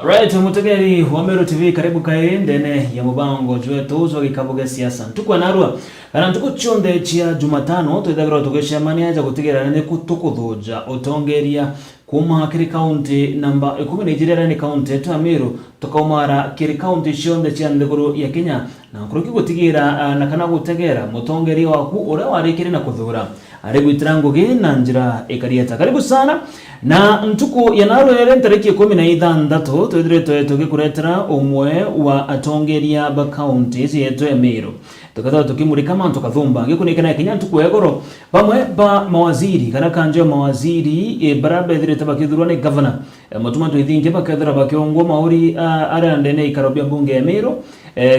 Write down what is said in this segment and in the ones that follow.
Alright, mutegeri wa Meru TV karibu kae ndene ya mubango jwetu uzo gikabuga siasa ntukwa narua kana ntuku chonde chia Jumatano twithagira tugeshamania ja gutigera ne kutukuthuja utongeria kuma kiri county namba 12 ni county yetu ya Meru tukaumara kiri county chonde chia ndeguru ya Kenya na kuruki gutigira na kana gutegera mutongeri waku ure warikiri na kuthura ari gwitrango ge na njira ekarieta karibu sana na ntuku ya narua tariki 16 twithire tugikuretera umwe wa atongeria ba counties yetu ya Meru tukatha tukimurika mantu kathumba gikunikana Kenya ntuku egoro bamwe ba mawaziri kana kanje mawaziri baraba ithire tabakithurwa ni governor mutuma twithinge bakethera bakiongwa mauri arandene ikarobia bunge ya Meru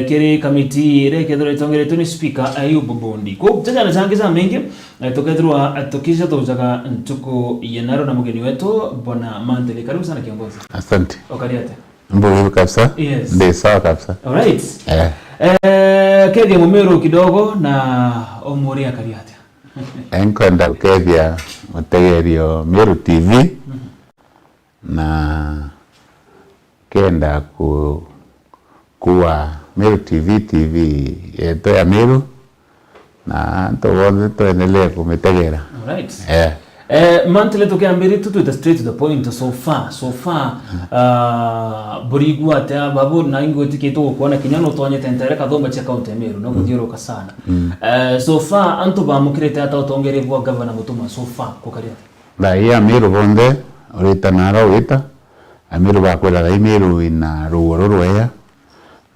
kiri kamiti rekethera itongeretwe ni speaker Ayubu Bondi ko tena changiza mingi tukethirwa tukisha tujaga ntuku ya naro na mugeni wetu bwana Mantele. Karibu sana kiongozi. Asante. Okariate. Mbuvu kabisa. Yes. Ndio sawa kabisa. Alright. Kedi Meru kidogo na omuri akariate. Enkwenda kedia mutegerio Meru TV na kenda kuwa Meru TV yetu ya Meru na ntogonde tuendelee kumitegera. Alright. Mantele tukiambiri tutu straight to the point so far burigwa ata babu na ingo tikito kuona kinyano tonye tentere kathomba cha county Meru no guthiuruka sana so far antu ba mukirete ata utongere bwa governor mutuma so far kukaria ba ya Meru bonde urita nara wita Meru ba kwela Meru ina ruoro ya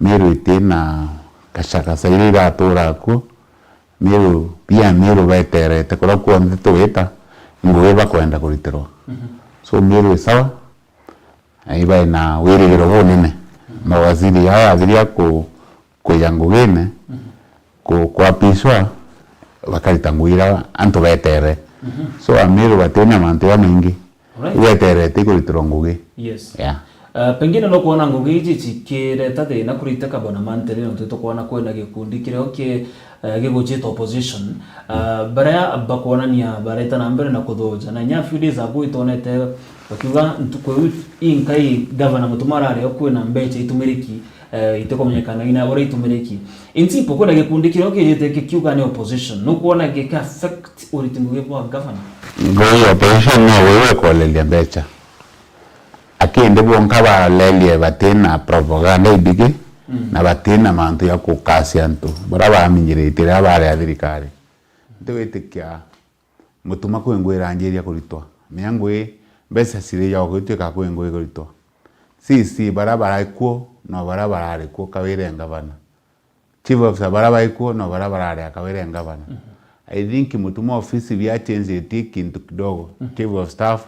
Meru itina kashaka sairira atura ku Meru pia Meru baetere te kora kuonde tuwita nguwe bakwenda kuritirwa so Meru sawa aiba na wirigiro bonene mawaziri haya abiria kuyangugene kuapiswa bakaritanguira antu betere so Meru batenya mantu ya mingi betere tikuritirwa nguge. Yes. Yeah. Pengine no kuona ngugi iji chikire tate na kuriteka bwana Mantele no tutokuona kwenda gikundi kireo ke gigujita opposition bara bakuona nia bareta na mbere na kuthoja na nya few days ago itonete bakiuga ntuko inkai governor mutumarare okwena mbeche itumiriki itekomenyekana ina ore itumiriki intipo kwenda gikundi kireo ke kiuga ni opposition no kuona gika affect uritinguge bwa governor ngoyo opposition no wewe kolelia mbecha akende bonkaba lelie batena propaganda ibige na batena mantu ya kukasia ntu bora baminyirite abare athirikari ndwetikia mutuma kwengwira anjeria kuritwa miangwe mbesa sire ya gwiteka kwengwe kuritwa sisi barabara ikuo no barabara arikuo kawire ngabana chief of barabara ikuo no barabara ari akawire ngabana I think mutuma ofisi vya change kintu kidogo chief of staff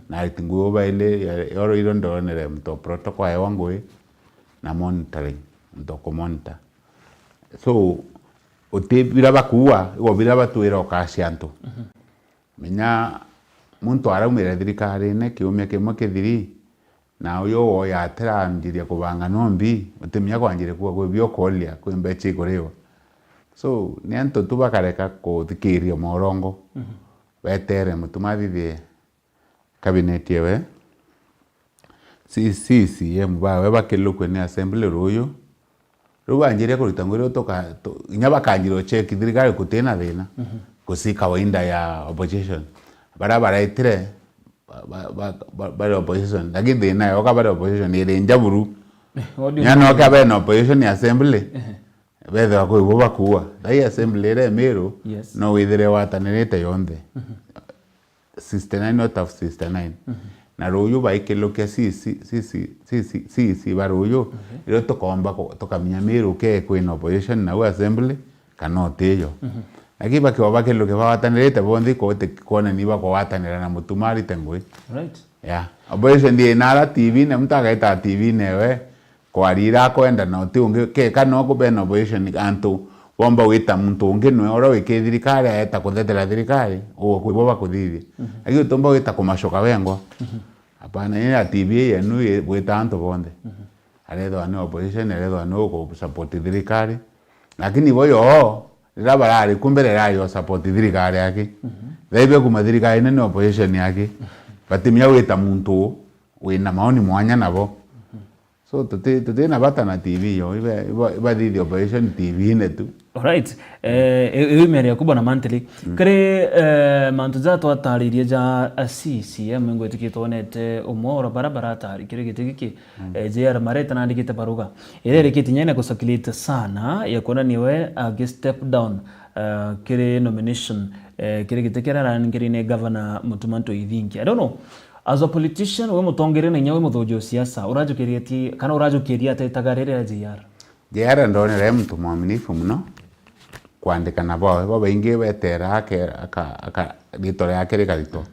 na itinguo baile yoro irondo nere mto protocol ya wangu na monitoring mto monitor so otebira bakuwa ibobira batuira okasyanto menya muntu araumira thirikari ne kiumia kimwe kithiri na uyo woya ateranjiria kubanga nombi utemya kwanjire kuwa gwe byokolia kwembeche ikorewa so ni anto tubakareka kuthikiria morongo betere mutumathithie cabinet yewe si bawe bakilukwe ni assembly ruyo rubanjire kuritangwira toka nyaba kanjiro check thirikari kutena thina kusika winda ya opposition barabara itire ba opposition lakini na yoka ba opposition ile njaburu nyano ka ba opposition ya assembly bethe ko ibo bakuwa dai assembly re Meru no withire watanirite yonthe 69 not of 69 na ruyo baikilukia si baruyo iro tokomba tokamenya Meru ke kwina opposition na assembly kanoteyo lakini bakiwa bakiluke bawatanirite bondi ko tekona ni bako watanira na mutumari tengwe right yeah opposition ndi nara TV ne mutagaita TV newe kwarira kwenda na tiunge ke kano ko bena opposition antu bomba wita muntu unge no ora wike thirikari eta kuthetera thirikari o kuiboba kuthithia lakini tomba wita kumashoka wengwa hapana ina TV yenu wita antu bonde aletho ni opposition aletho no ko support thirikari lakini boyo rabarari kumbere rayo support thirikari yake thaibe kuma thirikari ni opposition yake batimya wita muntu wina maoni mwanya nabo so tutina bata na TV yo iba the operation TV ne tu. Alright, meri kubwa na mantili kare mantu za twataririe ja CCM ngo tikitonete umoro barabara atari kire gitiki JR mareta na ndikite baruga ile kitinyene kusakilita sana ya kuona niwe step down kire nomination kire gitekera rangiri ne governor Mutumanto Ithinki. I don't know, as a politician we mutongere na nyawe muthojo siasa urajukiria ti kana urajukiria ate tagarere ya JR ndonere mtu mwaminifu muno kuandika na baba ingi betera aka ritore yake rikarito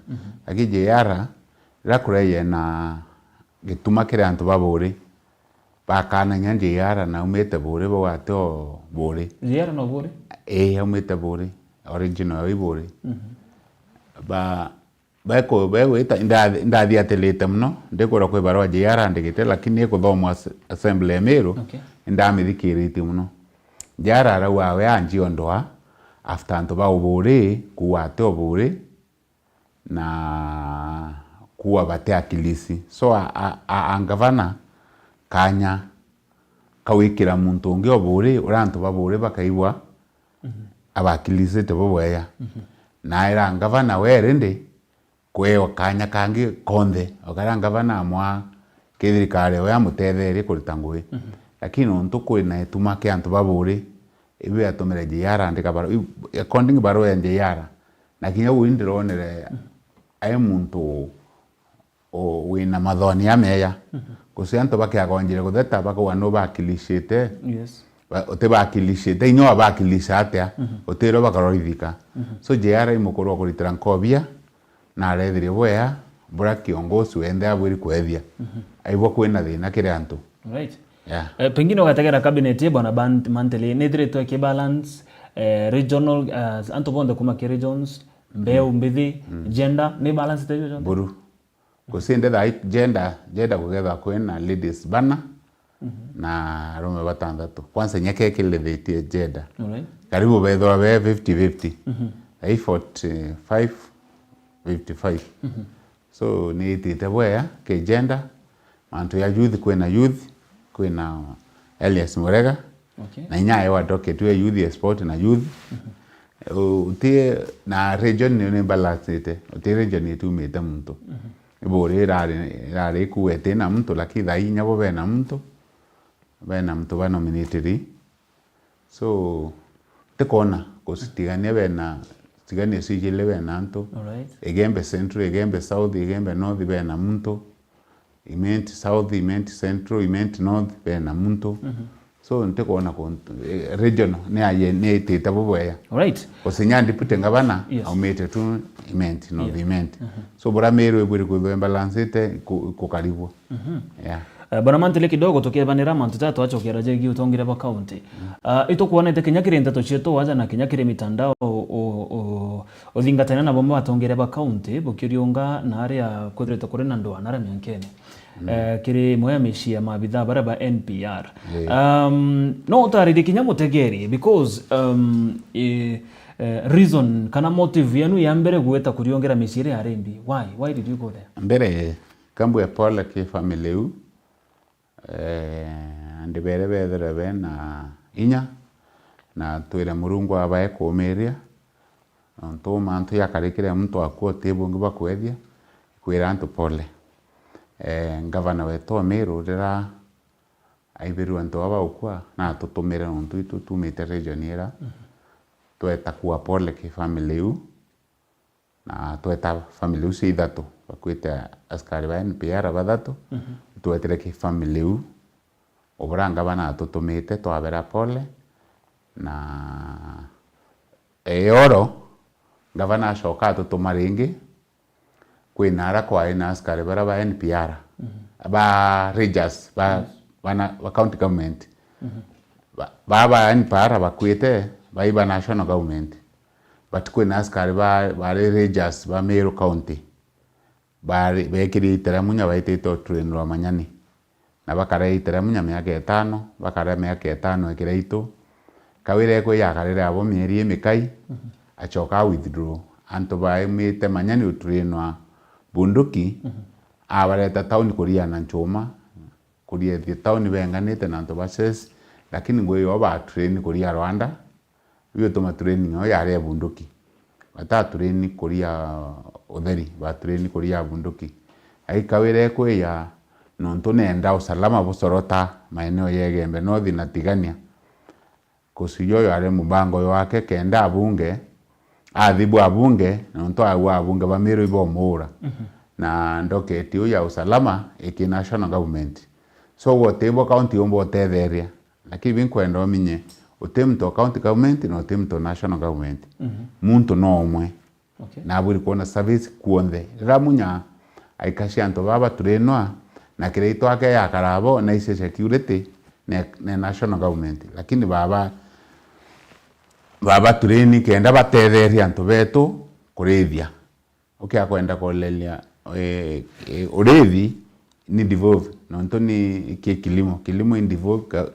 aki JR rakureye na gituma kire antu baburi bakana nya JR na umete buri bo wato buri JR no buri umete buri original wi buri ba ita ndathi atelete muno ndikora kwe barwa JR ndikite lakini ko thoma assembly Meru ndamithikirite muno JR rawe anji ondoa after antu ba uburi kuwate uburi na kuwa bate akilisi so angavana kanya kawikira muntu ungi uburi urantu baburi bakaibwa abakilisi te boya na era angavana werende kweo kanya kangi konde okaranga bana mwa kithirikare we amutetheri kurita ngui lakini untu kwina ituma ke antu baburi ibe atomere JR andika baro according baro ya JR na kinya windironere ai muntu o wina mathoni ameya kusianto bakiagonjire gutheta bakwana bakilishite yes otebakilishite inyo abakilisha atia otero bakarorithika so JR imukuru kuritira nkobia na arethire boya bura kiongozi wende abwiri kwethia aibwa kwina thina kire antu. Right. Yeah. Pengine ukategera cabinet bwana Manteli nithire to balance regional antu bonde kuma ki regions mbeu mbithi gender ni balance te jo buru kusinde da gender kugetha kwina ladies bana na arume batandatu kwanza nyake kile thitie gender. Alright. Karibu bethwa be 50-50 ai 45-55 so ni tite boya ke gender mantu ya youth kwina youth kwina Elias Murega na nyaye wa docket we youth sport na youth utie na region ni balance te utie region ni tumete muntu ibore rare kuwete na muntu lakini dai nyabo bena muntu ba nominated so tekona kusitigania bena tigania sijile bena anto egembe central egembe south egembe north bena muntu imenti south imenti central imenti north bena muntu so ntekona regional ne aye ne teta boboya alright osinyandi pute ngabana aumete tu imenti north imenti so bora Meru eburi ku balance te ku karibu yeah. Bwana Manteli kidogo tukibanira mantu tatu acho kiraje gi utongire ba county ito kuona ite kinyakire ntato cheto waza na kinyakire mitandao o thingatana na bomba atongire ba county bukiriunga na area kudreta kurena ndo anara myankene kiri moya meshia mabitha baraba NPR no utari kinyamo tegeri because reason kana motive yanu ya mbere gueta kuriongera meshire arembi why did you go there mbere kambu ya Paul ke family ndibere bethere na inya na twire murungu abaye kumeria nto mantu yakarikire mtu akwo tebo ngiba kwethia kwira antu pole ngavana wetu Meru rira aibiru antu aba ukwa na tutumire ntu itu tumite region era tweta kwa pole ki family na tweta family ithatu bakwite askari ba NPR bathatu twetire ki family obranga bana tutumite twabera pole na oro gavana ashoka tutumaringi kwinara kwa ina askari bara ba NPR ba Rangers ba county government ba NPR bakwite ba iba national government but kwina askari ba Rangers ba Meru county bari bekiri teramunya baitito train wa manyani na bakare teramunya miaka 5 bakare miaka 5 ekireito kawire ko yakarire abo mieri emikai achoka withdraw anto bae mite manyani utrain wa bunduki abareta town kuria na choma kuria the town benganite na antu bases lakini ngwe ba train kuria Rwanda biyo tuma training yo yare bunduki bata train kuria utheri ba train kuria bunduki aikawire kwe ya nonto nenda usalama busorota maeneo yegembe nothi na tigania kusiyo yare mubango wake kenda abunge athibu abunge nonto awa abunge bamiru ibomura na ndoketi uya usalama iki national government so wotebo county ombo tetheria lakini binkwenda ominye utemto county government na utemto national government muntu no omwe na buri kona service kuonde ramunya aikashia nto baba turenwa na kireito ake ya karabo na ise security na national government lakini baba tureni kenda batetheria nto betu kurithia akwenda kolelia urethi ni devolve nonto ni kilimo in devolve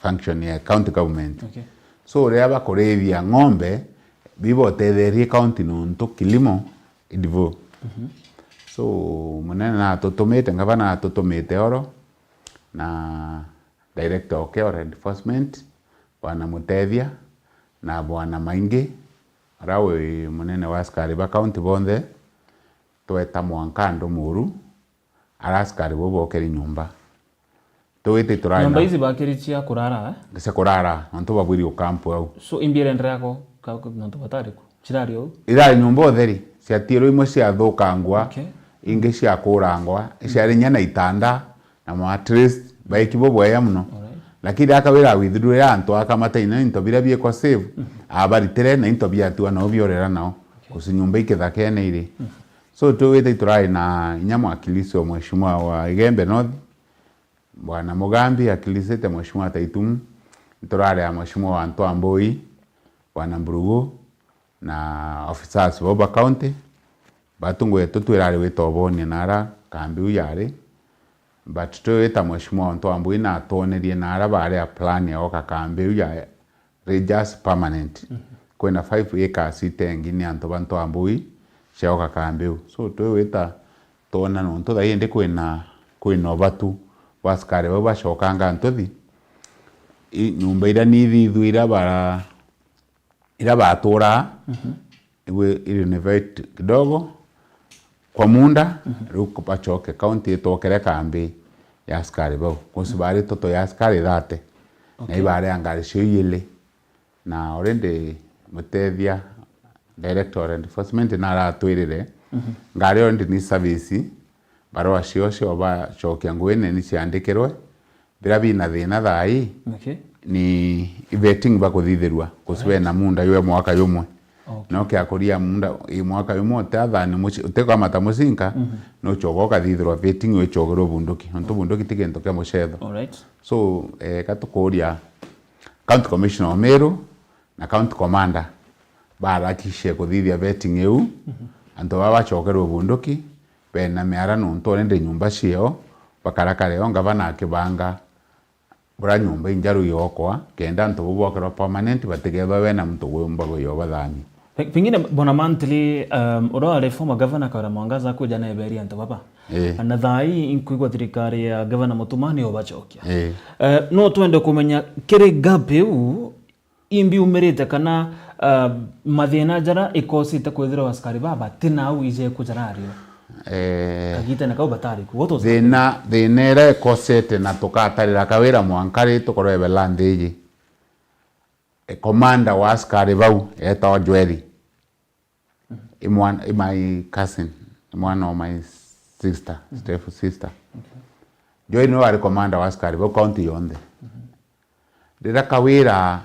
function ya county government so reba kurithia ng'ombe bibo tetherie county nonto kilimo devolve so munene na totomete ngavana totomete oro na director of care enforcement bwana Mutethia na bwana Maingi rawe munene wa askari ba county bonde tweta mwankando muru araskari bobo keri nyumba twete turana nyumba hizi bakirichia kurara ngise kurara nto babwiri ukampo au so imbiere ndrako nto batariku chirario ira nyumba otheri cia tiro imwe cia thukangwa ingi cia kurangwa cia nyana itanda na mattress baikibo boya muno lakini akawira withuru ya anto akamataina into bira bie kwa save abaritere na into bia tu na obiorera nao kusinyumba ikithakene iri so tuwete turai na nyama akiliso mheshimiwa wa Igembe North bwana Mugambi akilisete mheshimiwa Taitumu turare ya mheshimiwa wa Anto Amboi bwana Mbrugu na officers wa county batungwe tutwirare wetoboni nara kambi uyare but tuweta mheshimiwa wa Anto Amboi na atonerie nara bare plan ya oka kambi uya rejas permanent kwena 5 acres itengi ni Anto Amboi cia kambeu so tweta tona no nto thai ndi kwina obatu waskare baba shokanga ntothi nyumba ira ni thithuira ira batura iwe renovate kidogo kwa munda ruko pachoke county itokere kambi ya askari bau kusibari toto ya askari thate na ibare angari shoyele na orende Mutethia director and enforcement na ratwirire ngari on ni service barua cio ba chokia ngwene ni ciandikirwe birabi na thina thai ni vetting bakuthithirwa kuswe na munda ywe mwaka yumwe no kia kuria munda i mwaka yumwe tathani muci uteka mata mucinka no chogoka thithirwa vetting we chogoro bunduki onto bunduki tikento kia mucetho so katukuria county commissioner Meru na county commander barakishe kuthithia vetting eu anto baba chokerwo bunduki bena miara no ntorende nyumba cio bakarakare onga bana kibanga bura nyumba injaru yokwa kenda nto bobokero permanent bategethwa bena mtu gwumba go bathami pengine bona mantli ora former governor Kawira Mwangaza kuja na eberia nto baba na thai inkuigwa thirikari ya governor Mutumani obachokia no twende kumenya kiri gapeu imbi umerite kana mathina jara ikosite kwithira askari baba tina au ije kujarario kagita na kau batari ku woto thina ira ikosite na tukatarira Kawira Mwankari tukorwe landiji commander wa askari bau eto Jweri my cousin one of my sister step sister Jweri no ari commander wa askari bau county yonde dira Kawira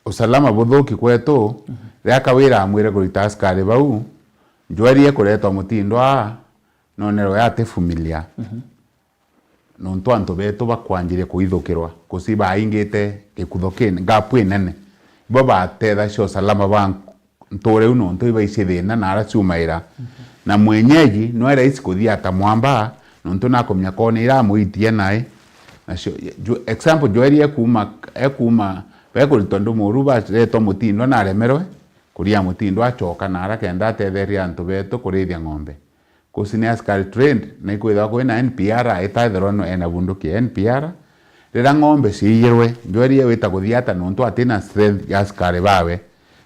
usalama buthuki kwetu ria Kawira amwire kurita askari bau Jweri ekuretwa mutindwa nonero ya te familia nonto anto beto bakwanjire kuithukirwa kusiba ingite gikuthokene gapu nene baba tetha cio salama bank ntore uno nto iba icithina na aracumaira na mwenyeji no era isikuthia ata mwamba nonto nakomnya kone ira muitie nae na cio example Jweri ekuma bekurito ndu muruba reto mutindo na remerwe kuria mutindo achoka na ara kenda tetheria antu beto kurithia ng'ombe kusini askari trained na ikwitha kwina NPR itaithirwo no ena bunduki NPR rira ng'ombe ciyirwe njweri wita kuthiata nontu atina strength ya askari bawe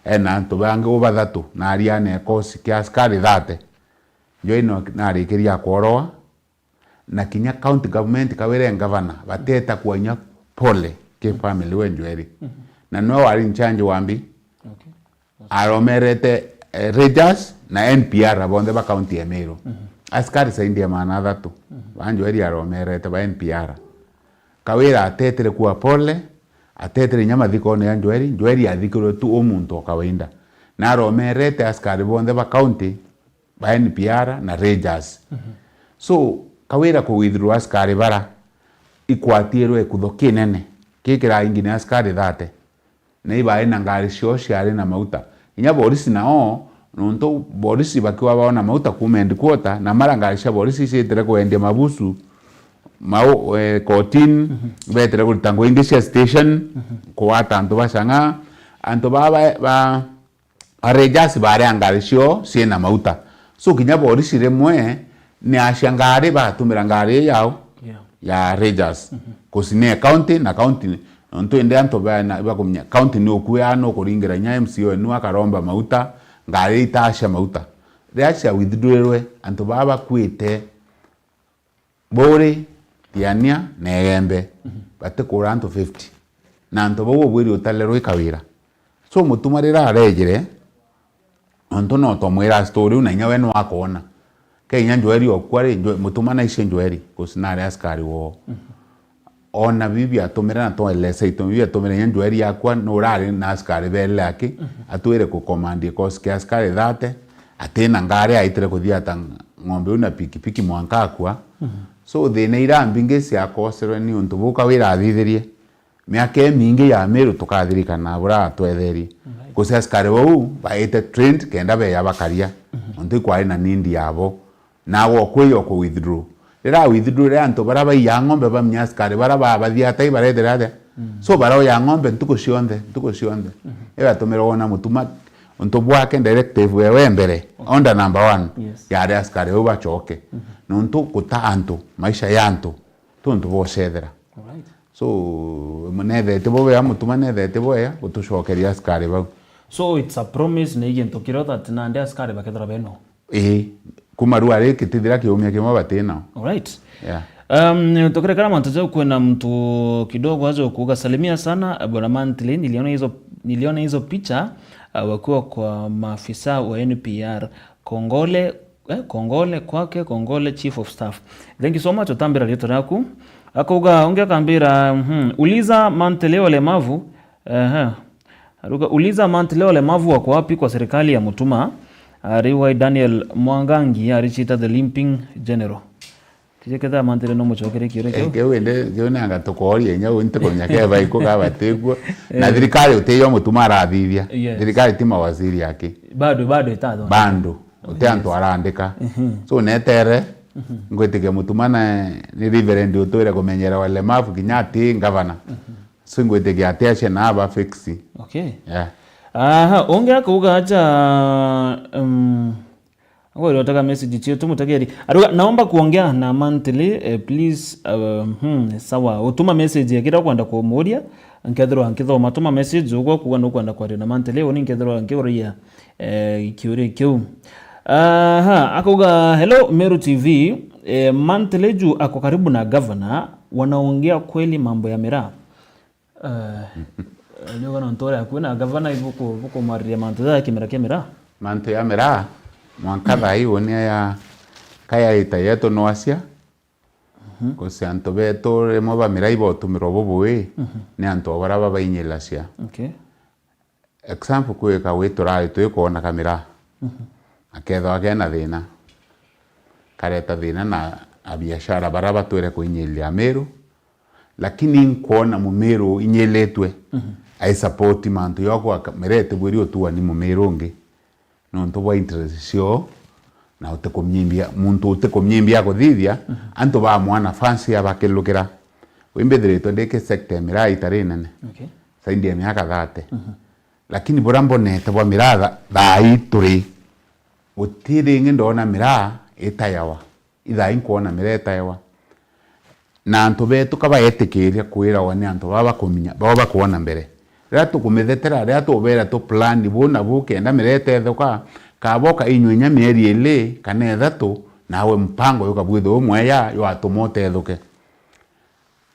ena antu bangi ubathatu na ariane kosi kia askari 30 njweri no narikiria kworoa na kinya county government kawire governor bateta kuanya pole ke family we njweri na no wari inchange wambi aromerete Rangers na NPR bonde ba county ya Meru askari saindi ya maana thatu banjweri aromerete ba NPR kawira atetere kuwa pole atetere nyama thikone ya njweri athikirwe tu omuntu okawainda na aromerete askari bonde ba county ba NPR na Rangers so kawira ku withdraw askari bara ikwatierwe kutho kinene kikira ingine askari 30 na iba ina ngari cio ari na mauta inya borisi nao nonto borisi bakiwa baona mauta kumendi quota na mara ngari cia borisi ciitire kuendia mabusu mau kotin betere kutango ingisha station kuwata antu bashanga antu ba Rangers bare ngari cio ciena mauta so kinya borisi remwe ni ashangari batumira ngari yao ya Rangers kusine county na county nonto ende anto ba kumnya county ni okuya no kuringira nya MCO nu akaromba mauta ngari itasha mauta reacha withdrawwe anto baba kwite bore tiania negembe bate kuranto 50 na anto bo bwiri utalero ikawira so mutumarira arejire onto no tomwira story una nyawe no akona kenya njweri okwari mutumana ishe njweri kusinare askari wo ona bibi atomera na to elese bibi atomera njweri yakwa no rari na askari bele aki atwire ku command koske askari dhate atena ngare aitre kuthiata ng'ombe una pikipiki mwanka akwa so thine irambinge cia koserwe ni untu buka wira athithirie miake mingi ya Meru tukathirikana bura twetherie kusia askari wo baite trained kenda be yabakaria untu kwari na nindi yabo nawo kweyo ko withdraw rira withdraw re anto baraba ya ng'ombe ba mnyaskari baraba bathiata ibarete rade so barao ya ng'ombe ntuko cionde eba tomero ona mutuma unto bwake directive wewe mbere onda number 1 ya askari uba choke nonto kuta anto maisha yanto tonto bocethera so munethe tebo ya mutuma nethe tebo ya gutushokeria askari ba so it's a promise na igento kirota tinande askari bakethra beno kumaru ari kitithira kiumia kimwe batena alright yeah tokere kama mtaje kuna mtu kidogo aje kuuga salimia sana bwana Mantle niliona hizo picha wakiwa kwa maafisa wa NPR kongole kwake kongole chief of staff thank you so much utambira lito naku akauga ongea kambira uliza Mantle walemavu uliza Mantle walemavu wako wapi kwa serikali ya Mutuma Riwai Daniel Mwangangi arichita the limping general kijekeza Mantle no muchokere kiore kyo wende gionanga tokori enya winte komnyake baiko gabategwo na thirikari uteyo Mutuma arathithia thirikari ti mawaziri yake bado itado bando uteanto arandika so netere ngwetike Mutuma na ni reverend utore kumenyera walemavu kinyati governor so ngwetike ateshe na aba fixi okay yeah ongea kuuga acha ngo rotaka message chio tumutageri aruga naomba kuongea na Mantle please sawa utuma message yakira kwenda kwa moria nkethro matuma message ugo kuga no kwenda kwa na Mantle oni nkethro nkiuria kiure kiu akuga hello Meru TV Mantle ju ako karibu na governor wanaongea kweli mambo ya miraa leo kana ntore akuna governor ibuko maria Mantle kimera manto ya miraa mwankatha ione ya kaya itayeto no asia kose anto beto remo ba miraa ibo tumiro boboe ne anto baraba bainyelasia okay example kuweka wetu rai tuikuona kamera aketho agena thina kareta thina na biashara baraba twere kuinyelia Meru lakini nkuona Mumeru inyeletwe ai support mantu yoko merete bwiri otua ni Mumeru ngi nonto wa interest cio na utekomnyimbia muntu utekomnyimbia kuthithia anto ba mwana fancy abakilukira wimbethiritwe ndike sector miraa itari nene okay saindi ya miaka 30 lakini bora mbonete bwa miraa thai turi utiri ngi ndona miraa itayawa itha inkuona mira itayawa na antu betu kaba etikiria kwira wani antu baba kuminya baba kuona mbere rira tukumithetera rira tubera tu plan bona bukenda mira itethuka kaboka inywenya mieri ile kana ethatu nawe mpango yukabwitho umwe ya yo atumotethuke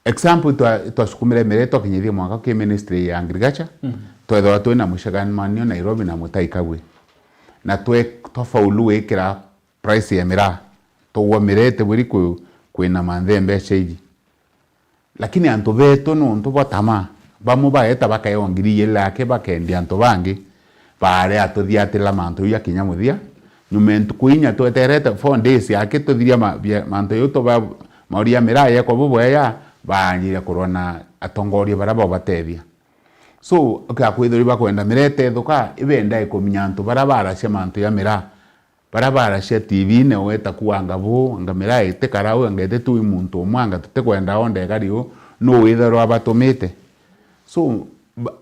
example twasukumire mire twakinyithia mwaka ki ministry ya agriculture twethwa twina mushaganmanio Nairobi na Mutaikagwe na twafaulu wikira price ya mira tuwa mirete buri kwina manthembe cheji lakini antu betu no ntu batama bamu baeta bakayo ngiri yelake bakendia antu bangi bare atuthiatira mantu ya kinyamuthia nyumentu kuinya tweterete 4 days yake tuthiria mantu yuto ba mauria mira ya ko bubo ya banjire kurona atongoria baraba batethia so akakwithuri bakwenda mirete thuka ibenda ikuminya antu barabara cia mantu ya mira barabara cia TV ne weta kuanga bu ngamira ite karau ngete tu muntu mwanga tutekwenda onde gariu no witherwa abatumite so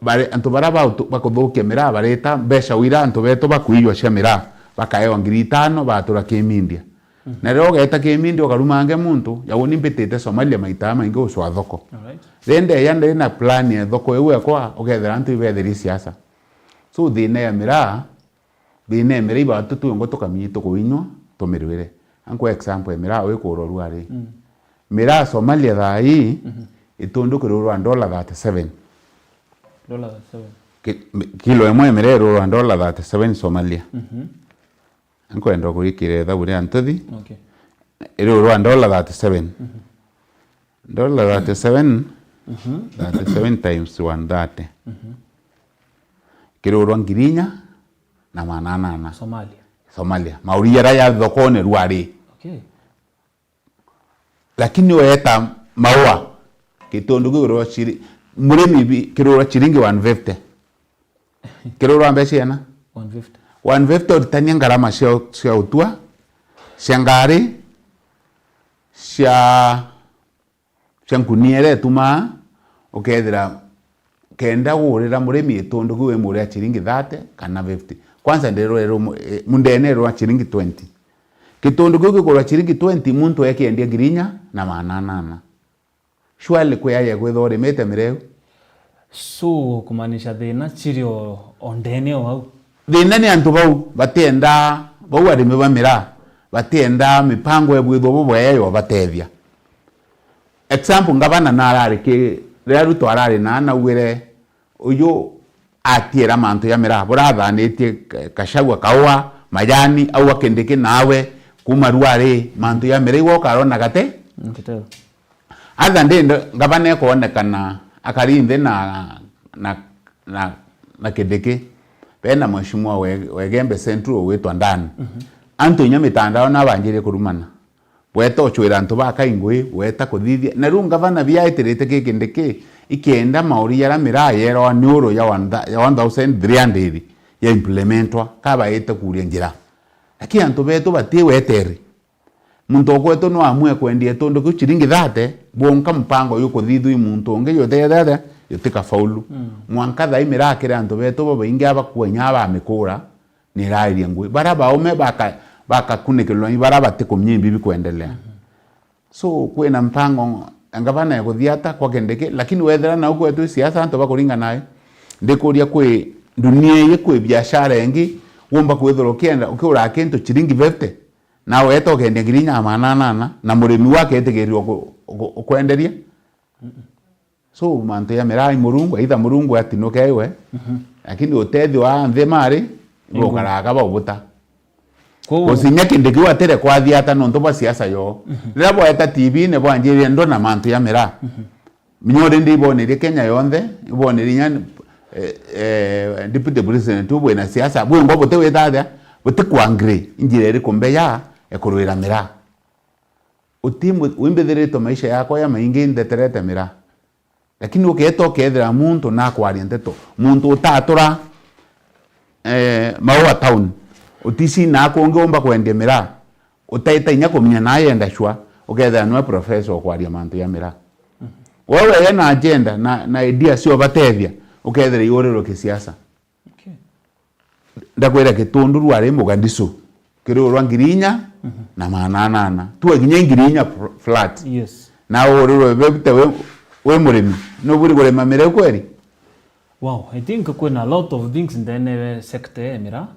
bare antu baraba bakuthukia mira bareta besha wira antu beto bakuiywa cia mira bakaewa ngiri 5 batura kimindia na rero geta kimindia karumange muntu yawoni mbetete Somalia maita maingi ucwa thoko rende yande na plan ya thoko ewe kwa ogethera antu ibetheri siasa so thine ya mira thine mira iba tutu ngo tukamito kuinywa tumirwire anko example mira we kuroru ari mira Somalia thai itundukirwa $37 kilo emwe mira ro $37 Somalia anko endo kurikire thaburi antuthi ero ro $37 $37 37 times 130 kirorwa ngirinya na manana Somalia mauria ya thokone rwari lakini weta maua kitondu kirorwa chiri murimi kirorwa chiringi 150 kirorwa mbeciana 150 utania ngarama cia utua cia ngari cia nkuniere tuma ukethira kenda gurira murimi itundu gwe muria chiringi 30 kana 50 kwanza ndero mundene ro chiringi 20 kitundu gwe gurwa chiringi 20 muntu ekendia ngirinya na manana shwale kwa ya gwethore mete mireu so kumanisha thina chirio ondene wau thina ni antu bau batenda bau arime bamira batenda mipango ebwitho bobo yayo batethia example ngabana narari ke reru twarari na wire uyu atiera mantu ya mira burathanetie kashagwa kawa majani au akendeke nawe kumarware mantu ya mira iwo karona gate ngitero atha ndende ngabane kuonekana akarinde na kendeke pena mheshimiwa wegembe central wetwa ndani antu nya mitandao na banjire kurumana weta ochwira antu bakaingwe weta kuthithia na runga bana biaiterete kekendeke ikenda mauri ya mira yero neuro ya 1300 ya implementwa kaba yete kuria njira lakini antu beto batie weteri muntu kwetu no amwe kwendie tondo ku chiringi 30 bonka mpango yuko thithu muntu nge yote dada yotika faulu mwanka dai mira kire antu beto bo ingi aba kwenya aba mikura ni rairie ngwe baraba ome baka kunikelo ni baraba tikomnye bibi kuendelea so kwena mpango angabana ya kuthiata kwa kendeke lakini wethera na uko etu siasa antu bakuringa nayo ndikuria kwe dunia yekwe biashara engi womba kwethoro kenda ukura kento chiringi 50 na weto kende ngirinya manana na murimi wake etegerio kwenderia so mantu ya mirai murungu aitha murungu atinoke ewe lakini utethi wa nthemari ngokaraga babuta usinya kindiki watere kwa thiata no ntoba siasa yo rira boeta TV ne bwanjire ndo na mantu ya mira minyore ndibonere Kenya yonthe ibonere nya deputy president ubwe na siasa bwe ngo bote wethatha bote kwangre injire ri kombeya ekurwira mira utimu wimbetherito maisha yako ya maingi ndeterete mira lakini uketo kethira muntu na kwaria nteto muntu utatura maua town utisi na kuongomba kwendea mira utaita inya kuminya naye enda shwa ukethira no professor kwaria mantu ya mira wewe yana agenda na idea sio batethia ukethira iorero kisiasa ndakwira kitunduru ari mugandisu kirurwa ngirinya na mananana tuwe kinye ngirinya flat yes na ururo bebte we murimi no buri kurema mere kweri. Wow, I think kuna a lot of things in the sector emira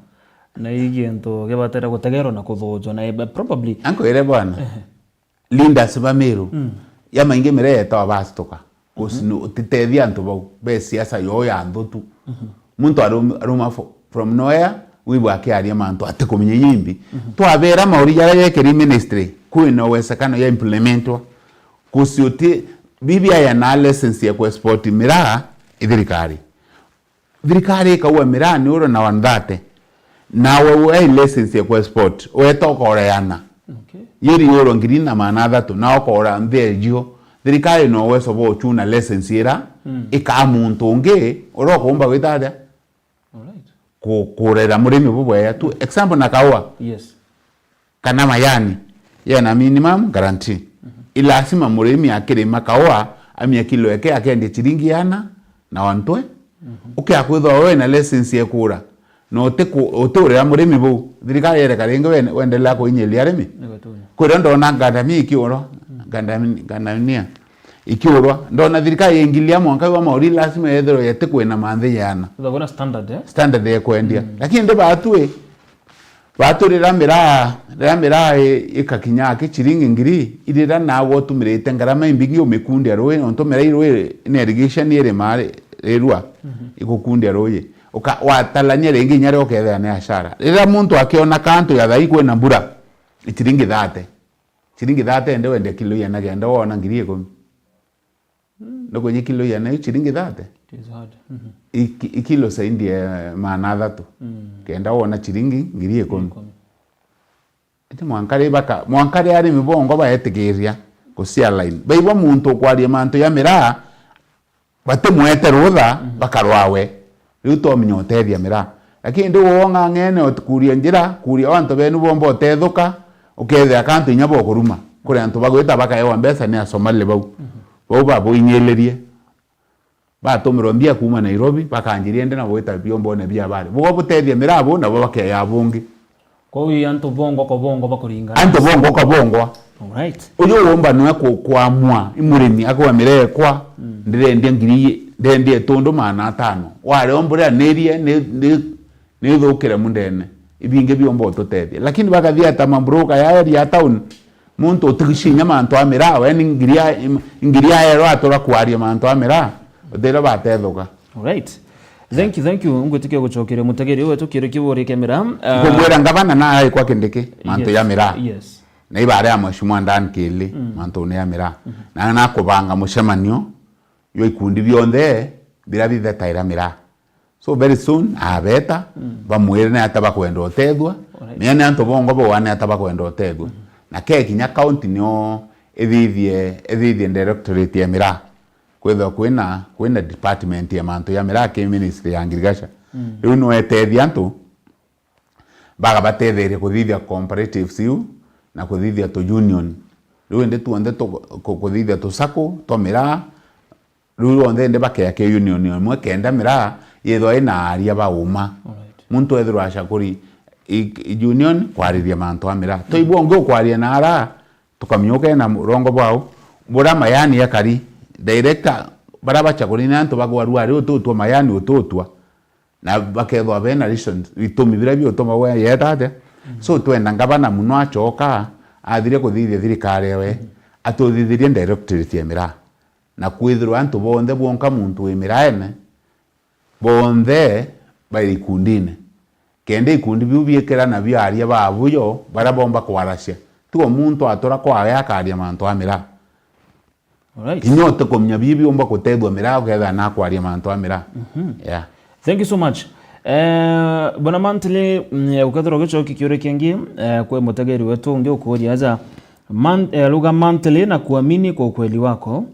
na igento gebatera gutegero na kuthojo na probably anko ere bwana linda sibameru ya mainge mere eta bastoka kusino titethia antu bau be siasa yo ya ndotu muntu aruma from nowhere wibu akiaria mantu atikumenye yimbi twabera mauri yara yekeri ministry kwina wesekano ya implementwa kusiuti bibia ya na license ya ku export mira thirikari kauwa mira ni uro na wandate na wewe license ya ku export wetoka oreana okay yiri uro ngiri na manatha tu na okora nthejo thirikari no weso bo chuna license ira ikamuntu ungi urokumba gwitada kurera murimi bubweya tu example na kauwa yes kana mayani yana minimum guarantee ilasima murimi akirima kauwa amia kilo yake akende chiringi yana na wantwe ukiakwithwa wewe na license yakura no uturira murimi bu thirikari yere karinga wendela kuinyelia arimi kwira ndona ngandami ikiuro ngandamia ikiurwa ndona thirikari ingilia mwanka wa mauri lazima yethero yete kwena manthi yana thogora standard ya kwendia lakini ndo baturira mira ikakinya kichiringi ngiri irira nawo tumirite ngarama imbingi umekundi arowe ontomera irwe in irrigation ire mare erua ikukundi aroye watalania rengi nyare okethea ne ashara rira muntu akiona kanto ya thai kwena mbura ichiringi 30 ende wende kilo yana genda wona ngiri 10 ndoko nye kilo yana ichiringi 30 it is hard ikilo saindi manatha tu kenda wona chiringi ngiri 10 ite mwankari ari mibongo baetigiria kusia line baiwa muntu kwaria mantu ya mira bate mwete rutha bakarwawe riu to minyotethia mira lakini ndi wonga ngene otikuria njira kuria wantu benu bombo tethuka ukethea kantu inyabo kuruma kuri antu bagwita bakaewa mbesa ni asomali bau babo inyelerie batumiro mbia kuma Nairobi bakanjirie ndena gwita biombo ne bia bari bo butethia mirabo na bake ya bungi ko wi antu bongo ko bongo bakuringana antu bongo ko bongo all right uyo womba no kwamwa imurimi akwa mirekwa ndire ngiri ndendie tundu mana 5 wale ombura nerie ne thukire mundene ibinge biombo tutethia lakini bakathia tamambruka ya town muntu utigishinya mantu amira we ngiria ero atura kwaria mantu amira ndira batethuka all right thank you ngutike guchokere mutegeri we tukire kibore kamera ngomwera ngabana na kwa kindiki mantu ya mira yes na ibare ya mweshimwa ndani kili mantu ne ya mira na kubanga mushemanio yo ikundi bionde bira bithetaira mira so very soon abeta bamwire na ataba kwenda otethwa mene antu bongo bo wane ataba kwenda otethwa na kinya county nyo ethithie directorate ya mira kwetho kwina department ya mantu ya mira ke ministry ya agriculture riu no etethia antu baga batetheire kuthithia cooperative siu na kuthithia to union riu ndi tuonde to kuthithia to sako to mira riu onde ndi bakea ke union imwe kenda mira yetho ina aria bauma muntu ethirwa ashakuri union kwariria mantu amira to ibongo kwaria na ara tukamyoke na rongo bwao bura mayani yakari director baraba chakurina antu bagwaru ari ututwa mayani ututwa na bakethwa bena reasons itumi bira bi utoma we yetate so twenda ngabana muno achoka athire kuthithia thirikari we atuthithirie directorate emira na kwithirwa antu bonde bonka muntu emira ene bonde bari ikundine kende ikundi biu biekera na biaria babuyo barabomba kwaracia tuo muntu atora kwa yakaria mantu amira all right inyote komnya bibi omba kutethwa mira uketha na kwaria mantu amira yeah thank you so much bona mantile ukethero gichoki kiure kingi kwa mutegeri wetu ngi ukuria aza lugha mantile na kuamini kwa ukweli wako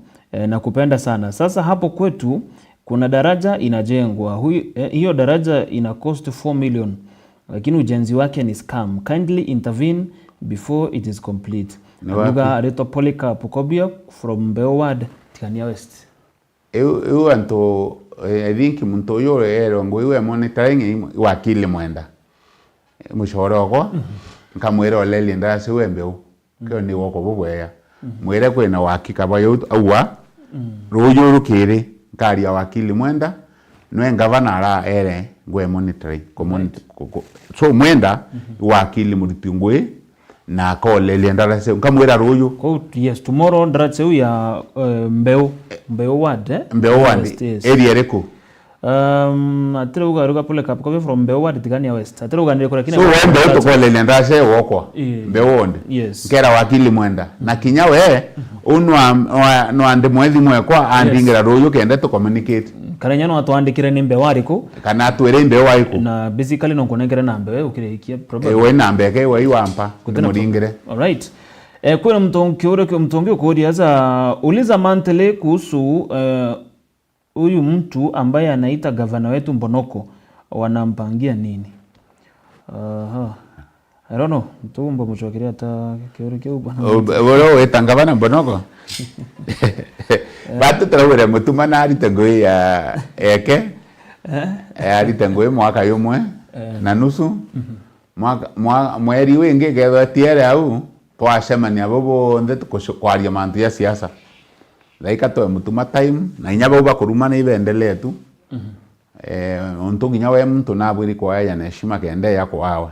na kupenda sana. Sasa hapo kwetu kuna daraja inajengwa. Hiyo daraja ina cost 4 million lakini ujenzi wake ni scam. Kindly intervene before it is complete. Lugha Reto Polycarp Kobia from Beoward, Tikania West. Eu anto I think muntu yo ero ngo iwe monitoring wakili mwenda mushoro ko nkamwira olelie ndase wembeu kyo ni woko bubweya mwire kwina wakika bayo awa ruyo rukiri ngaria wakili mwenda nwe gavana ara ere ngwe monitoring community so mwenda wakili muritingwe na kolelie ndase nkamwira ruyo ko yes tomorrow ndratse ya mbeu ward mbeu ward area reko atire ugaruka pole kapo from mbeu ward Tigania West atire uganire kora kina so wende to kolelie ndase wokwa mbeu ward ngera wakili mwenda na kinya we unwa no ande mwezi mwekwa andingira ruyo kende to communicate karenya no atwandikire ni mbeu ariko kana twere mbeu ariko na basically no konengere na mbeu ukirikia problem we na mbeke we wampa muringire all right kuna mtongi ukodi aza uliza Mantele kuhusu huyu mtu ambaye anaita gavana wetu Mbonoko wanampangia nini? I don't know. Mtumbo mchokiria hata kiurikio bwana. Wewe wetangavana Mbonoko? Batu trawere mutuma na ritangoi ya eke. Ritangoi mwaka yomwe na nusu. Mweri wingi getho tiere au twacemania bobo nde tukwaria mantu ya siasa. Laika to mutuma time na inyaba bakuruma na ibendelee tu. Untu nginya we mtu nabwiri kwa ya na heshima kende yako wawe.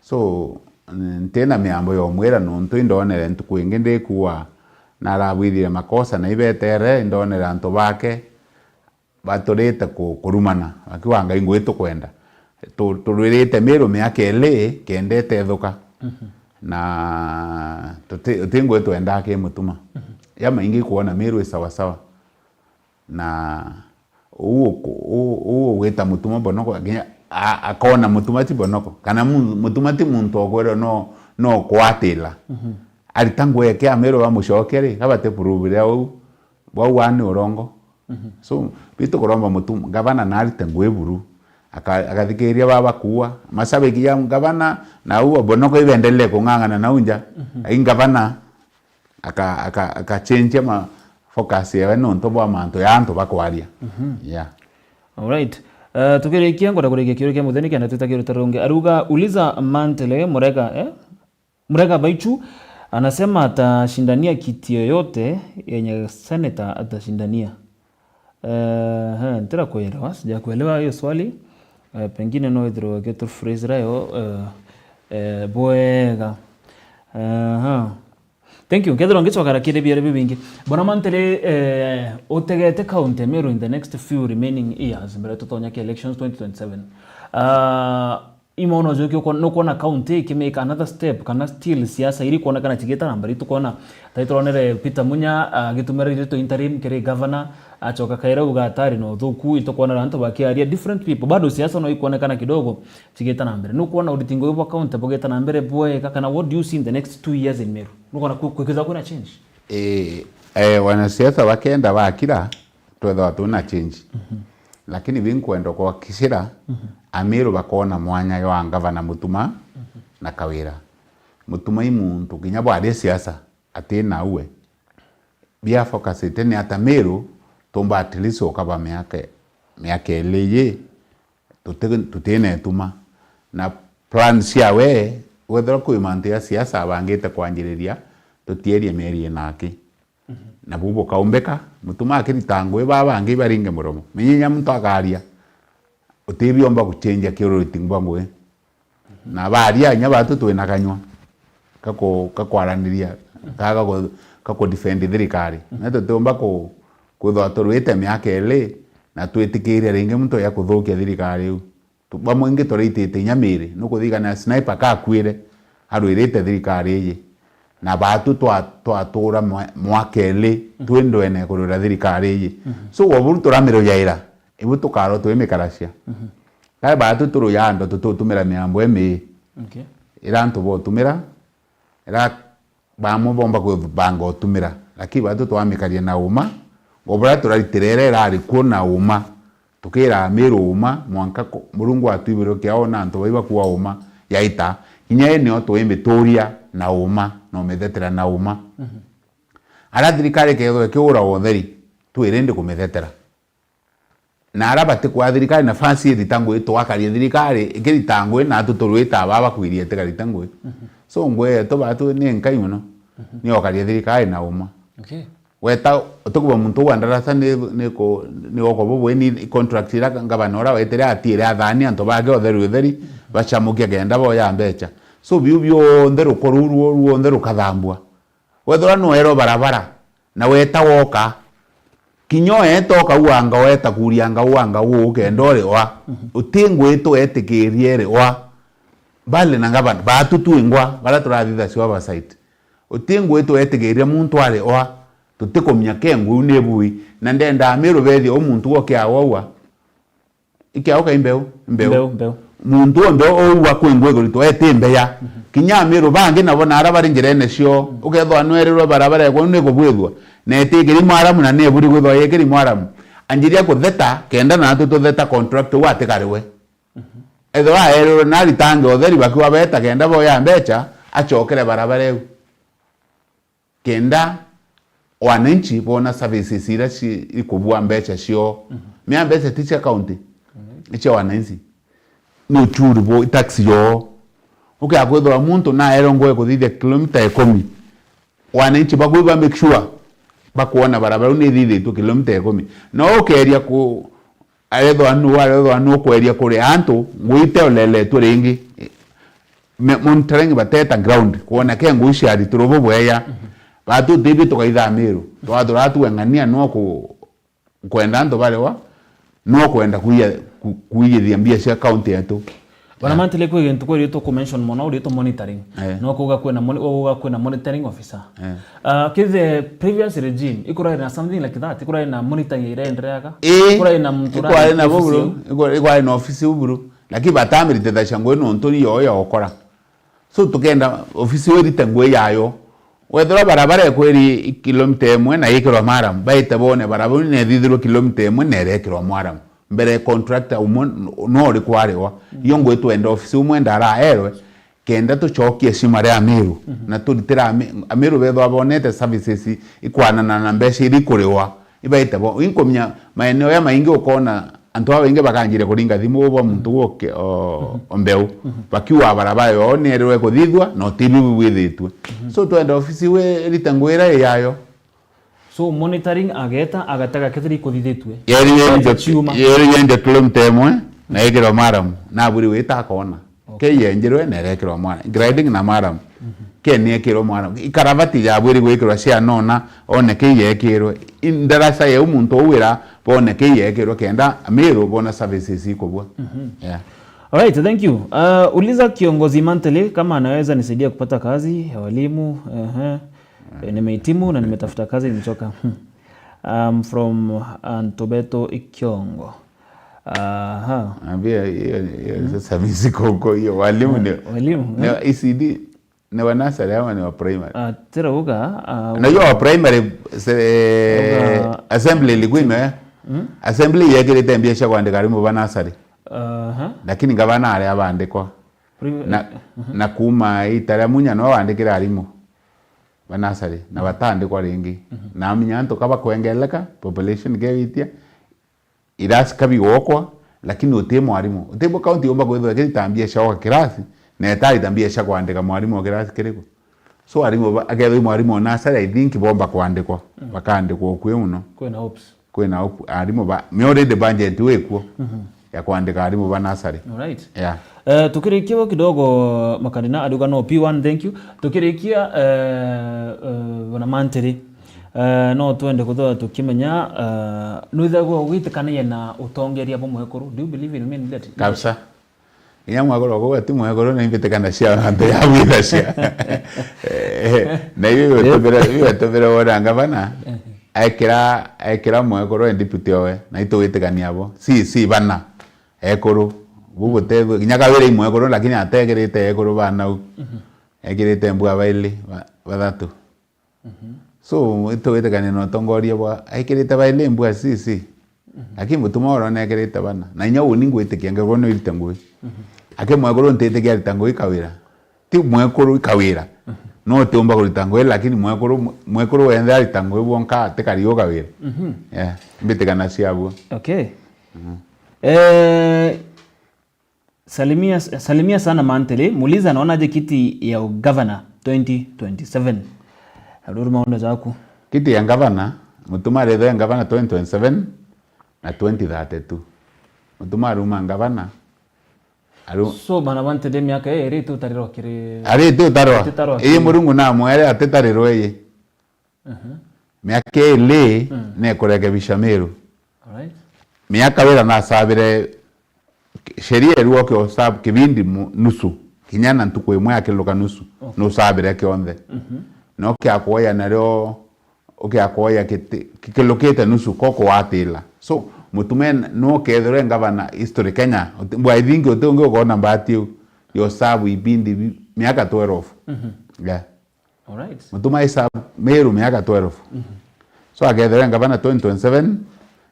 So ntena miambo yo mwera nuntu indonere ntukwingi ndikuwa narabwirire makosa na ibetere indonere antu bake baturite kurumana akiwanga ingwitu kwenda turwirite miru miaka ile kendete thuka na tutingwitu enda ke mutuma yama ingi kuona miru sawa sawa na uo weta mutuma Mbonoko akona mutuma ti Mbonoko kana mutuma ti muntu ogwero no kwatila alitangu yake amero wa mushokere kabate purubire au wani urongo so bito kuromba mutuma gavana na alitangu eburu akathikiria baba kuwa masabe kia gavana na uo Mbonoko ibendele kungangana na unja gavana aka change ma focus ya no ntobo amanto ya anto bakwaria yeah all right tukirikia ngoda kurekia kiyo kia mutheni kana tutakiro taronge aruga uliza Mantele Murega Baichu anasema atashindania kiti yoyote yenye senator atashindania. Nitaka kuelewa, sijakuelewa hiyo swali. Pengine no idro geto phrase rayo boega. Thank you. Kedro ngitso karakire biere bibingi. Bona Mantele otegete county Meru in the next few remaining years mbere tutonya ki elections 2027. Imono jokyo no kona county ki make another step kana still siasa iri kuona kana chigeta nambari tukona taitoronere Peter Munya gitumere rito interim kere governor achoka kaira ugatari no thuku itokona ranto bakiaria different people bado siasa no ikuonekana kidogo chigeta nambere no kuona auditing yo county bogeta nambere boy kana what do you see in the next 2 years in Meru no kona kukiza kuna change wanasiasa wakenda bakira twetha tuna change lakini binkwenda kwa kisira Amiru bakona mwanya yo gavana mutuma na kawira mutuma imuntu kinya bwari siasa atina uwe bia focus itene atamiru tomba atiliso kaba miaka eleye tutene tuma na plan cia we wethera kuimantia siasa abangite kwanjiriria tutierie meri naki na bubo kaumbeka mutuma akiritangwe baba ngi baringe muromo menyinya muntu akaria utebi omba kuchenja kiro tingwangwe na baria nya batu twena kanywa kakwaraniria kako defend thirikari na tutomba kuthwa turwite miaka ile na twitikiire ringi muntu ya kuthukia thirikari u bamwe ingi turitite nyamiri no kuthigana sniper kakwire harwirite thirikari iyi na batu twatura mwaka ile twendwene kurura thirikari iyi so waburu turamiro yaira ibu tukaro twemekaracia kai batu turu yando tutumira miambo emi okay irantu bo tumira ira bamo bomba kubanga otumira lakini batu twamikaria na uma obra turaritirere rari kuona uma tukira Meru uma mwanka Murungu atwibiro kiao na nto baiba kuwa uma yaita inya eneo twemetoria na uma no methetera na uma ara thirikari ketho kiura wotheri twirende kumethetera na arabate kwa thirikari nafasi iritangu twakaria thirikari ikiritangu na tuturwita baba kwirie tegaritangu so ngwe to batu ni nkai muno ni okaria thirikari na uma okay weta tukuba muntu wa ndarasa ni oko bobwe ni contract ira ngabanora wetere atire athani anto bage otheri bachamukia genda boya mbecha so biubyo nderu koruruo nderu kathambwa wethora no ero barabara na weta woka kinyo etoka uanga weta kurianga uanga uke ndore wa utingwe to etikiriere wa bale nangabana batutu ingwa bara turathitha cio ba site utingwe to etikiria muntu ale wa tutikomya kengu nebui na ndenda amiru bethi omuntu woke awawa ikiauka imbeu muntu onde owa kwengwe gorito etembe ya kinya amiru bangi nabo narabari njirene cio ukethwa nwererwa barabara ego nego bwethwa na etigiri mwaramu na neburi gwethwa yekiri mwaramu anjiria kutheta kenda na tutheta contract wate kariwe etho aero na ritange otheri bakiwa beta kenda boya mbecha achokere barabara ego kenda wananchi bona services ira ikubua mbecha cio mia mbecha ticha county icha wananchi no churbo taxi yo akwethwa muntu na erongwe kuthithia kilomita 10 wananchi bagwiba make sure bakuona barabara ni thithitwe kilomita 10 no ukeria ku arethwa anu kweria kuri antu ngwite olele tu ringi monitoring bateta ground kuona ke nguishi ari turobo bweya batu tibi tukaitha miru twathuratu engania no kwenda ndo bale wa no kwenda kuiyithia mbia cia county yetu bana mantile kwe gintu kwe rito ku mention mono rito monitoring no kuga kwena monitoring officer kithe previous regime ikura na something like that ikura na monitoring ire endereaga ikura na mtura ikura na buburu ikura na office buburu lakini batamirite da shangwe no ntoni yo okora so tukenda office werite ngwe yayo wethora barabara kweri kilomita 1 na yekero maram baite bone barabara ne thithiro kilomita 1 na rekero maram mbere contractor no rikwarewa yongo etwenda office umwe ndara erwe kenda tuchokie simare amiru na tulitira amiru betho abonete services ikwanana na mbeca irikurewa ibaite bo inkomya maeneo ya maingi ukona antu abengi bakanjire kuringa thimu bo muntu woke ombeu bakiwa barabara yo nerwe kuthithwa no tibi withitwe so twenda office we ritangwira yayo so monitoring ageta agataka kethiri kuthithitwe yeri yende kilomita 1 na yekero maram na buri wita kona ke yenjerwe na yekero maram grading na maram ke ne yekero maram ikaravati ya buri gwekero cia nona one ke yekero indarasa ye umuntu owira bone ke yekero kenda amiru bona services ikobwa yeah. Alright, thank you. Uliza kiongozi Mantele kama anaweza nisaidia kupata kazi ya walimu. Nimehitimu na nimetafuta kazi nimechoka. From Antobeto Ikiongo. Ambia sasa miziko huko hiyo walimu ni walimu. Ni ECD ni wa nursery ama ni wa primary? Tera uga na hiyo wa primary assembly ligwime. Assembly yake tembea sha kuandika alimu wa nursery. Lakini gavana ale abandikwa. Na kuma itara munya no bandikira alimu banasari na batandikwa ringi na aminyanto kaba kwengeleka population gewitia iras kabi wokwa lakini utemo alimu utemo county omba kwetho kitambia shawa kirasi na etari tambia sha kuandika mwalimu wa kirasi kiriko so alimu agetho mwalimu nasari I think bomba kuandikwa bakandikwa kwe muno kwena hope alimu ba miore de budget wekwo ya kuandika alimu banasari. Alright. Yeah. Tukirikia kidogo makanina aduga no P1 thank you. Tukirikia wana Mantele no twende kuthoa tukimenya nuithagwo gwitikania na utongeria bo mwekuru. Do you believe in men that? Kabisa. Inya mwagoro go ati mwagoro na imbitikana cia ante ya wira cia. Na iwe tobera wora ngavana. Ekira mwekuru en deputy owe na itowitikania bo. Si bana. Ekuru bugutethwe nyaga wira imwe ekuru lakini ategerete ekuru bana egirite mbua baili bathatu so itowetekane no tongoria bwa aikirite baili mbua si lakini mutuma ora na egirite bana na nya uni ngwitikia ngego no irite ngui ake mwekuru ntete gya ritango ikawira ti mwekuru ikawira no tumba kuritango lakini mwekuru wenda ritango bonka tekari okawira yeah mbitekana ciabu. Okay. Salimia sana Mantele, muuliza anaonaje kiti ya governor 2027. Aduru maono zako. Kiti ya governor, Mutumari ya governor 2027 na 2032. Mutumari governor. So bana Mantele miaka eri tu tariro kiri. Ari tu tariro. Iyi murungu na mwere atetariro ye. Miaka ile ne kurekebisha Meru. Alright. Miaka wera na sabire sheria eruo ke osab kibindi nusu kinyana ntuko imwe akiluka nusu no sabire ke onde no ke akoya naryo oke akoya kikiloketa nusu koko watila so mutumen no ke dore ngabana history Kenya bwa thingi otongo ko namba atiu yo sabu ibindi miaka 12 yeah alright mutuma isa Meru miaka 12 so agedore ngabana 2027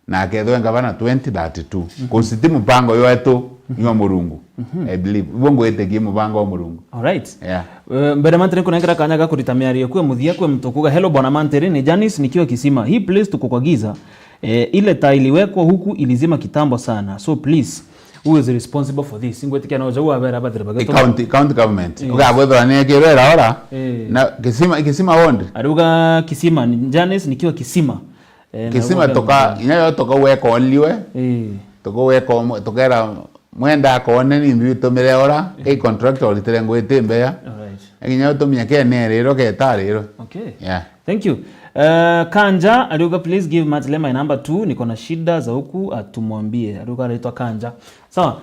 na kedho ngabana 2032 kusiti mupango yoeto yo murungu I believe bongo etegi mupango wa murungu alright yeah mbere Mantere kunengera kanyaga kuritamia kwe muthia kwe mtukuga hello bwana Mantere ni Janice nikiwa Kisima hii place tuko kwa giza ile taa iliwekwa huku ilizima kitambo sana so please who is responsible for this ingwetikia na uja wabera badre bagato county government ugabwethwa ne kirera ora na Kisima wonde aruga Kisima ni Janice nikiwa Kisima Kisima toka inyo toka weko liwe toka weko tokera mwenda ko neni mbito mireora e contractor literengo etembeya alright inyo to miake ne rero ke tarero okay yeah thank you Kanja aruga please give Matile my number 2 niko na shida za huku atumwambie aruga anaitwa Kanja sawa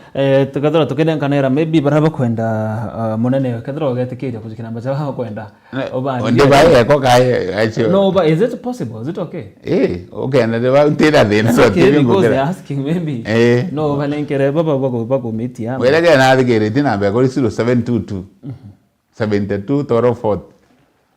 tukadhara tukenda kanera maybe baraba kwenda munene kadhara gatekeja kuzikina namba za kwenda oba ndio bae ko kai acho no but is it possible is it okay okay na de ba tira de na so tibi ngora asking maybe no balenkere baba meti ya wele ga na de tina be ko 0722 72 toro 4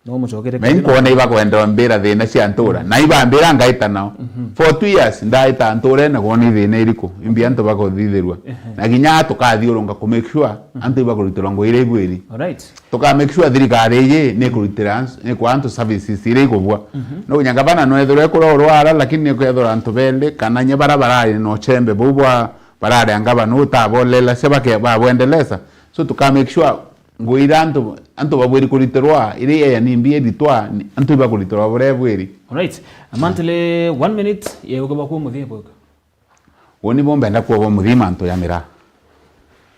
no muchokere men ko ne iba kwenda mbira de na cia ntura na iba mbira ngaita nao for 2 years ndaita ntura na ko ni de na iriko imbia nto bako thithirwa na ginya tukathiurunga ku make sure anto iba kurutira ngo ire igwiri alright tuka make sure thirikari ye ne kurutira ne kwa anto services ire igobwa no nyanga bana no ethore ko rwara lakini ne ko ethora anto bende kana nye barabara no chembe bubwa barare angaba no tabolela sebake ba bwendeleza so tuka make sure ngoira anto babweri kuriterwa ire ya nimbie ditwa anto iba kuriterwa bweri alright Mantele 1 minute ye ugoba ku muthie boka woni bombe nda ko muthima anto ya mira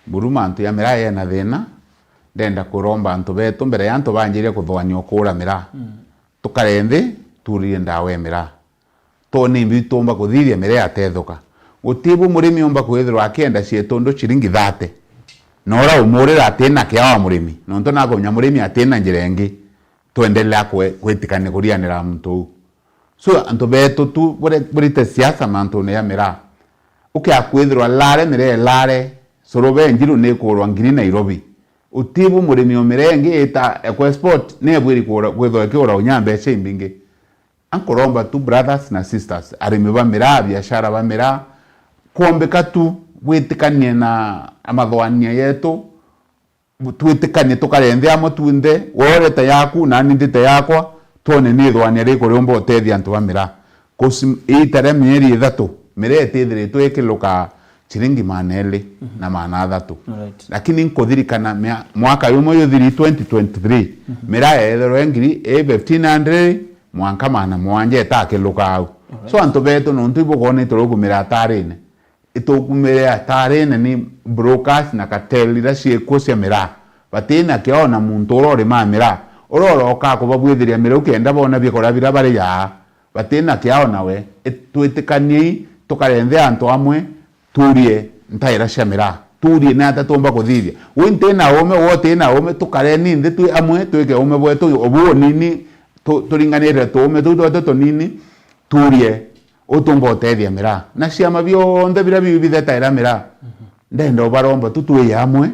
buruma anto ya mira ye na thina ndenda kuromba anto beto mbere ya anto banjire kuthwanya okura mira tukarende turie ndawe mira to nimbi tomba kuthithia mira ya tethuka gutibu murimi omba kwithirwa akenda cietondo chiringi 30 nora umurira atena kiawa murimi nonto nako nyamurimi atena njirengi tuendelea kwetikane kurianira muntu so anto beto tu burite siasa manto ne yamira akwithirwa lare mire lare sorobe njiru ne kurwa ngiri Nairobi utibu murimi omirengi eta sport ne bwiri kwithwa kiora unyambe chimbingi ankoromba tu brothers na sisters arimi ba mira biashara ba mira kuombeka tu witikanie na amathwania yetu twitikanie tukarendea mutwinde worete yaku na nindite yakwa tone ni thwania riko riombo tethia antu bamira kusi itere mieri 3 mirete thire twekiluka chiringi maneli na mana 3 lakini nkuthirikana mwaka yumo yuthiri 2023 mira yethero ngiri 1500 mwanka mana mwanje takiluka au so antu beto no ntibo kone turugumira tarine itokumere atarene ni brokers na cartel ira cieko cia mira batina kiona muntu urore ma mira uroro ka ko babwithiria mira ukenda bona bikora bira bari ya batina kiona we twitikani tukarende antu amwe turie ntaira cia mira turie na tatomba kuthithia winte na ome wote na ome tukareni ndi tu amwe twike ome bwetu obuo nini turinganire tuome tu nini turie utumba utethia mira na ciama bionthe bira bithetaira mira ndenda baromba tutwe amwe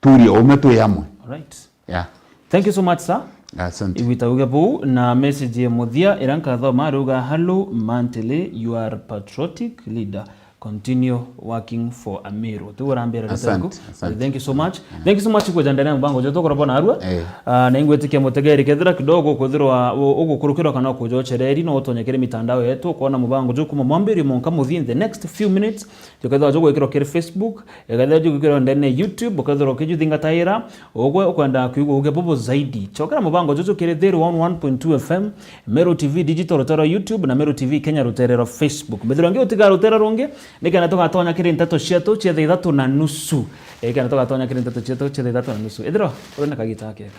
turie ume twe amwe alright yeah thank you so much sir asante Iwitauga bu na message ya muthia iranka thoma ruga hello Mantele you are patriotic leader continue working for Amiru. Tuurambira Asante. thank you so much. Thank you so much kwa jandana mbango joto korabo na arua. Na ingwetikia mutegeri kethira kidogo kuthirwa ugukurukirwa kana kujochereri no utonyekere mitandao yetu kuona mubango jo kuma mwambiri monka within the next few minutes. Jokethwa jo gwikirwa kire Facebook, ekethwa jo gwikirwa ndene YouTube, ukethwa kijuthinga taira, ogwe kwenda kuigwa ugebobo zaidi. Chokera mubango jo kire 101.2 FM, Meru TV Digital Rotero YouTube na Meru TV Kenya Rotero Facebook. Methronge utiga Rotero ronge nikana tugatonya kire ntato ciatu cia 3:30 ĩkana tũgatonya kĩrĩ ndeto ciitũ cia 3:30 ithiro ũrĩ na kagita kega.